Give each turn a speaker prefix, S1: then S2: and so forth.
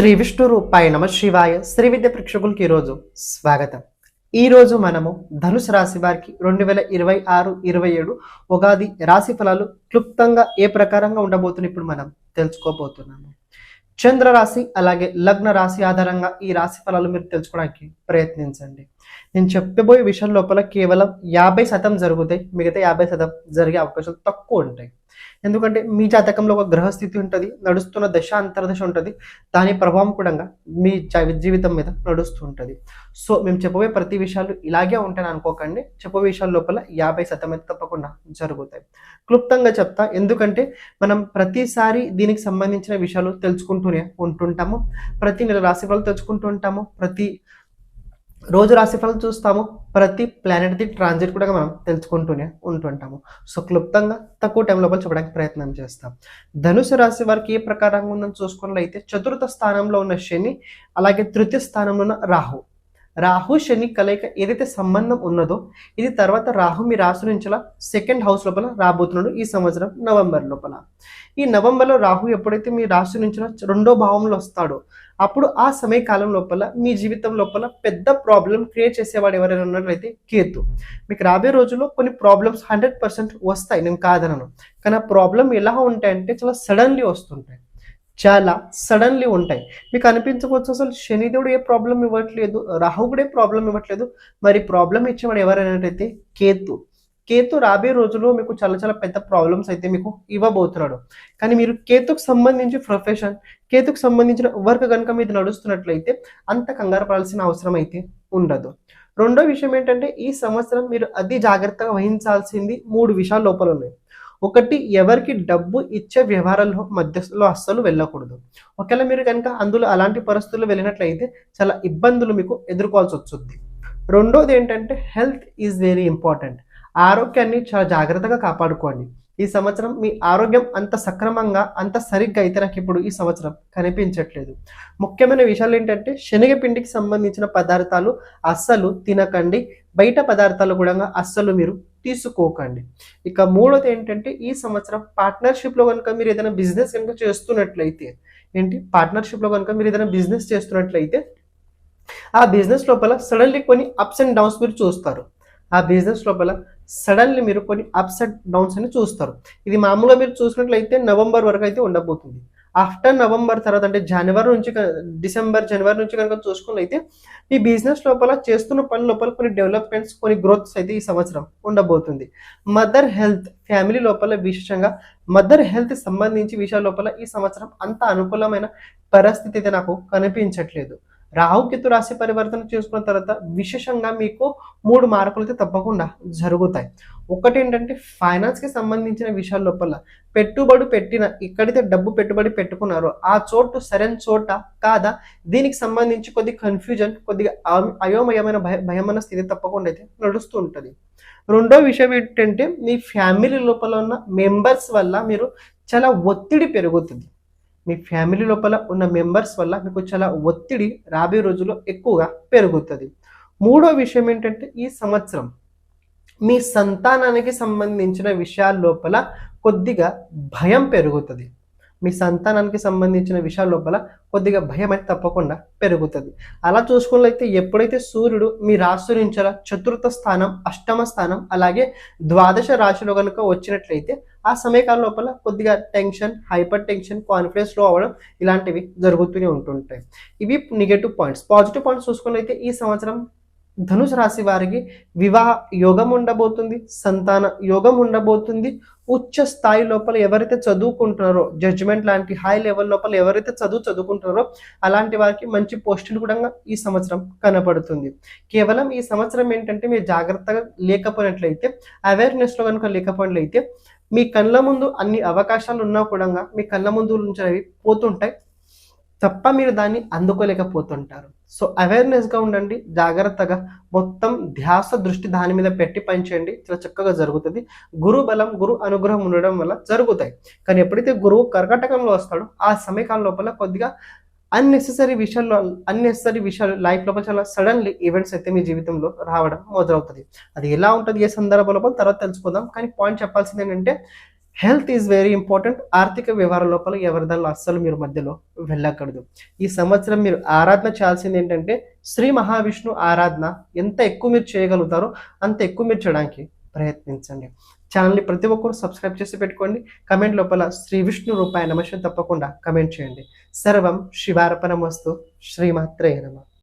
S1: శ్రీ విష్ణు రూపాయ నమ శివాయ శ్రీ విద్య ప్రేక్షకులకి ఈరోజు స్వాగతం. ఈరోజు మనము ధనుసు రాశి వారికి 2026-27 ఉగాది రాశి ఫలాలు క్లుప్తంగా ఏ ప్రకారంగా ఉండబోతుంది ఇప్పుడు మనం తెలుసుకోబోతున్నాము. చంద్ర రాశి అలాగే లగ్న రాశి ఆధారంగా ఈ రాశి ఫలాలు మీరు తెలుసుకోవడానికి ప్రయత్నించండి. నేను చెప్పబోయే విషయం లోపల కేవలం 50% జరుగుతాయి, మిగతా 50% జరిగే అవకాశాలు తక్కువ ఉంటాయి. ఎందుకంటే మీ జాతకంలో ఒక గ్రహస్థితి ఉంటుంది, నడుస్తున్న దశ అంతర్దశ ఉంటుంది, దాని ప్రభావం కూడా మీ జీవితం మీద నడుస్తూ ఉంటుంది. సో మేము చెప్పబోయే ప్రతి విషయాలు ఇలాగే ఉంటాయని అనుకోకండి. చెప్పబోయే విషయాల లోపల 50% అయితే తప్పకుండా జరుగుతాయి. క్లుప్తంగా చెప్తా, ఎందుకంటే మనం ప్రతిసారి దీనికి సంబంధించిన విషయాలు తెలుసుకుంటూనే ఉంటుంటాము. ప్రతి నెల రాశి ఫలాలు తెలుసుకుంటూ ఉంటాము, ప్రతి రోజు రాశి ఫలాలు చూస్తాము, ప్రతి ప్లానెట్ది ట్రాన్సిట్ కూడా మనం తెలుసుకుంటూనే ఉంటుంటాము. సో క్లుప్తంగా తక్కువ టైం లోపల చెప్పడానికి ప్రయత్నం చేస్తాం. ధనుసు రాశి వారికి ఏ ప్రకారంగా ఉందని చూసుకున్నట్లయితే చతుర్థ స్థానంలో ఉన్న శని, అలాగే తృతీయ స్థానంలో ఉన్న రాహు శని కలయిక ఏదైతే సంబంధం ఉన్నదో ఇది తర్వాత రాహు మీ రాశి నుంచి సెకండ్ హౌస్ లోపల రాబోతున్నాడు ఈ సంవత్సరం నవంబర్ లోపల. ఈ నవంబర్లో రాహు ఎప్పుడైతే మీ రాశి నుంచి రెండో భావంలో వస్తాడో అప్పుడు ఆ సమయకాలం లోపల మీ జీవితం లోపల పెద్ద ప్రాబ్లం క్రియేట్ చేసేవాడు ఎవరైనా ఉన్నట్లయితే కేతు. మీకు రాబోయే రోజుల్లో కొన్ని ప్రాబ్లమ్స్ 100% వస్తాయి, నేను కాదనను. కానీ ఆ ప్రాబ్లం ఎలా ఉంటాయంటే చాలా సడన్లీ వస్తుంటాయి, చాలా సడన్లీ ఉంటాయి. మీకు అనిపించవచ్చు అసలు శనిదేవుడు ఏ ప్రాబ్లం ఇవ్వట్లేదు, రాహు కూడా ఏ ప్రాబ్లం ఇవ్వట్లేదు, మరి ప్రాబ్లం ఇచ్చేవాడు ఎవరైనట్టయితే కేతు రాబోయే రోజుల్లో మీకు చాలా చాలా పెద్ద ప్రాబ్లమ్స్ అయితే మీకు ఇవ్వబోతున్నాడు. కానీ మీరు కేతుకు సంబంధించి ప్రొఫెషన్, కేతుకు సంబంధించిన వర్క్ కనుక మీరు నడుస్తున్నట్లయితే అంత కంగారు పడాల్సిన అవసరం అయితే ఉండదు. రెండో విషయం ఏంటంటే ఈ సంవత్సరం మీరు అతి జాగ్రత్తగా వహించాల్సింది 3 విషయాల లోపల ఉన్నాయి. ఒకటి, ఎవరికి డబ్బు ఇచ్చే వ్యవహారాల్లో మధ్యలో అస్సలు వెళ్ళకూడదు. ఒకవేళ మీరు కనుక అందులో అలాంటి పరిస్థితుల్లో వెళ్ళినట్లయితే చాలా ఇబ్బందులు మీకు ఎదుర్కోవాల్సి వస్తుంది. రెండోది ఏంటంటే హెల్త్ ఈజ్ వెరీ ఇంపార్టెంట్. ఆరోగ్యాన్ని చాలా జాగ్రత్తగా కాపాడుకోండి. ఈ సంవత్సరం మీ ఆరోగ్యం అంత సక్రమంగా అంత సరిగ్గా అయితే నాకు ఇప్పుడు ఈ సంవత్సరం కనిపించట్లేదు. ముఖ్యమైన విషయాలు ఏంటంటే శనగపిండికి సంబంధించిన పదార్థాలు అస్సలు తినకండి, బయట పదార్థాలు కూడా అస్సలు మీరు తీసుకోకండి. ఇక మూడోది ఏంటంటే ఈ సంవత్సరం పార్ట్నర్షిప్లో కనుక మీరు ఏదైనా బిజినెస్ కనుక చేస్తున్నట్లయితే ఆ బిజినెస్ లోపల సడన్లీ కొన్ని అప్స్ అండ్ డౌన్స్ మీరు చూస్తారు. మీరు కొన్ని అప్స్ అండ్ డౌన్స్ అని చూస్తారు. ఇది మామూలుగా మీరు చూసినట్లయితే నవంబర్ వరకు అయితే ఉండబోతుంది. ఆఫ్టర్ నవంబర్ తర్వాత అంటే జనవరి నుంచి కనుక చూసుకున్నట్లయితే మీ బిజినెస్ లోపల చేస్తున్న పని లోపల కొన్ని డెవలప్మెంట్స్, కొన్ని గ్రోత్స్ అయితే ఈ సంవత్సరం ఉండబోతుంది. మదర్ హెల్త్, ఫ్యామిలీ లోపల విశేషంగా మదర్ హెల్త్ సంబంధించి విషయాల లోపల ఈ సంవత్సరం అంత అనుకూలమైన పరిస్థితి అయితే నాకు కనిపించట్లేదు. రాహుకేతు రాశి పరివర్తన చేసుకున్న తర్వాత విశేషంగా మీకు 3 మార్పులు అయితే తప్పకుండా జరుగుతాయి. ఒకటి ఏంటంటే ఫైనాన్స్కి సంబంధించిన విషయాల లోపల ఎక్కడైతే డబ్బు పెట్టుబడి పెట్టుకున్నారో ఆ చోటు సరైన చోట కాదా, దీనికి సంబంధించి కొద్ది కన్ఫ్యూజన్, కొద్దిగా అయోమయమైన భయమైన స్థితి తప్పకుండా అయితే నడుస్తూ ఉంటుంది. రెండో విషయం ఏంటంటే మీ ఫ్యామిలీ లోపల ఉన్న మెంబర్స్ వల్ల మీరు చాలా ఒత్తిడి పెరుగుతుంది. మీ ఫ్యామిలీ లోపల ఉన్న మెంబర్స్ వల్ల మీకు చాలా ఒత్తిడి రాబోయే రోజుల్లో ఎక్కువగా పెరుగుతుంది. మూడో విషయం ఏంటంటే ఈ సంవత్సరం మీ సంతానానికి సంబంధించిన విషయాల లోపల కొద్దిగా భయం పెరుగుతుంది. భయం అయితే తప్పకుండా పెరుగుతుంది. అలా చూసుకున్నట్లయితే ఎప్పుడైతే సూర్యుడు మీ రాశి నుంచి చతుర్థ స్థానం, అష్టమ స్థానం అలాగే ద్వాదశ రాశిలో కనుక వచ్చినట్లయితే ఆ సమయకాలం లోపల కొద్దిగా టెన్షన్, హైపర్ టెన్షన్, కాన్ఫిడెన్స్ లో అవ్వడం ఇలాంటివి జరుగుతూనే ఉంటుంటాయి. ఇవి నెగటివ్ పాయింట్స్. పాజిటివ్ పాయింట్స్ చూసుకున్నట్లయితే ఈ సంవత్సరం ధనుసు రాశి వారికి వివాహ యోగం ఉండబోతుంది, సంతాన యోగం ఉండబోతుంది. ఉచ్చ స్థాయి లోపల ఎవరైతే చదువుకుంటున్నారో, జడ్జిమెంట్ లాంటి హై లెవెల్ లోపల ఎవరైతే చదువుకుంటున్నారో అలాంటి వారికి మంచి పోస్టులు కూడా ఈ సంవత్సరం కనపడుతుంది. కేవలం ఈ సంవత్సరం ఏంటంటే మీరు జాగ్రత్తగా లేకపోయినట్లయితే, అవేర్నెస్లో కనుక లేకపోయినట్లయితే మీ కళ్ళ ముందు అన్ని అవకాశాలు ఉన్నా కూడా మీ కళ్ళ ముందు నుంచి అవి పోతుంటాయి తప్ప మీరు దాన్ని అందుకోలేకపోతుంటారు. సో అవేర్నెస్గా ఉండండి, జాగ్రత్తగా మొత్తం ధ్యాస దృష్టి దాని మీద పెట్టి పనిచేయండి, చాలా చక్కగా జరుగుతుంది. గురు బలం, గురు అనుగ్రహం ఉండడం వల్ల జరుగుతాయి. కానీ ఎప్పుడైతే గురువు కర్కాటకంలో వస్తాడో ఆ సమయకాలం లోపల కొద్దిగా అన్నెసెసరీ విషయాలు లైఫ్ లోపల చాలా సడన్లీ ఈవెంట్స్ అయితే మీ జీవితంలో రావడం మొదలవుతుంది. అది ఎలా ఉంటుంది, ఏ సందర్భంలో తర్వాత తెలుసుకుందాం. కానీ పాయింట్ చెప్పాల్సింది ఏంటంటే హెల్త్ ఈజ్ వెరీ ఇంపార్టెంట్. ఆర్థిక వ్యవహార లోపల ఎవరిదాల్లో అస్సలు మీరు మధ్యలో వెళ్ళకూడదు. ఈ సంవత్సరం మీరు ఆరాధన చేయాల్సింది ఏంటంటే శ్రీ మహావిష్ణు ఆరాధన. ఎంత ఎక్కువ మీరు చేయగలుగుతారో అంత ఎక్కువ మీరు చేయడానికి ప్రయత్నించండి. ఛానల్ని ప్రతి ఒక్కరు సబ్స్క్రైబ్ చేసి పెట్టుకోండి. కమెంట్ లోపల శ్రీ విష్ణు రూపాయ నమః తప్పకుండా కమెంట్ చేయండి. సర్వం శివార్పణమస్తు. శ్రీమాత్రే నమః.